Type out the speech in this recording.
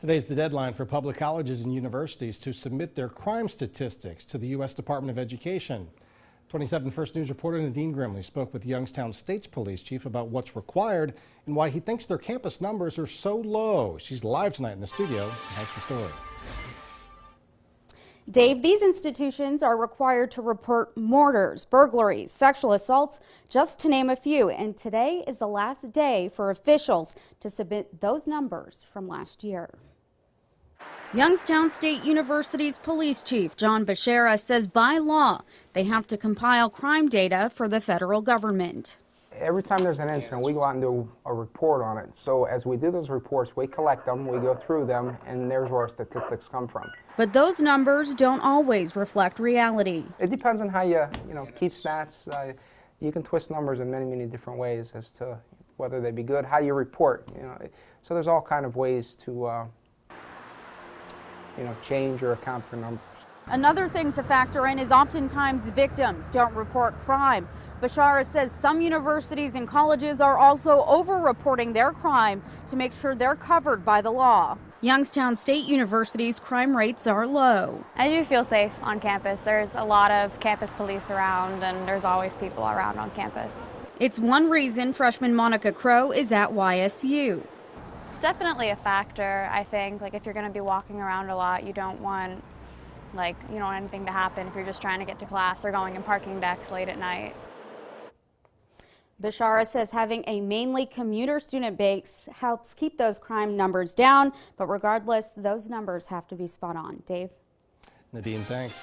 Today's the deadline for public colleges and universities to submit their crime statistics to the U.S. Department of Education. 27 First News reporter Nadine Grimley spoke with Youngstown State's police chief about what's required and why he thinks their campus numbers are so low. She's live tonight in the studio and has the story. Dave, these institutions are required to report murders, burglaries, sexual assaults, just to name a few. And today is the last day for officials to submit those numbers from last year. Youngstown State University's police chief, John Bashara, says by law they have to compile crime data for the federal government. Every time there's an incident, we go out and do a report on it. So as we do those reports, we collect them, we go through them, and there's where our statistics come from. But those numbers don't always reflect reality. It depends on how you keep stats. You can twist numbers in many, many different ways as to whether they be good, how you report. So there's all kind of ways to change or account for numbers. Another thing to factor in is oftentimes victims don't report crime. Bashara says some universities and colleges are also over-reporting their crime to make sure they're covered by the law. Youngstown State University's crime rates are low. I do feel safe on campus. There's a lot of campus police around, and there's always people around on campus. It's one reason freshman Monica Crow is at YSU. It's definitely a factor, I think. Like, if you're going to be walking around a lot, you don't want anything to happen if you're just trying to get to class or going in parking decks late at night. Bashara says having a mainly commuter student base helps keep those crime numbers down, but regardless, those numbers have to be spot on. Dave? Nadine, thanks.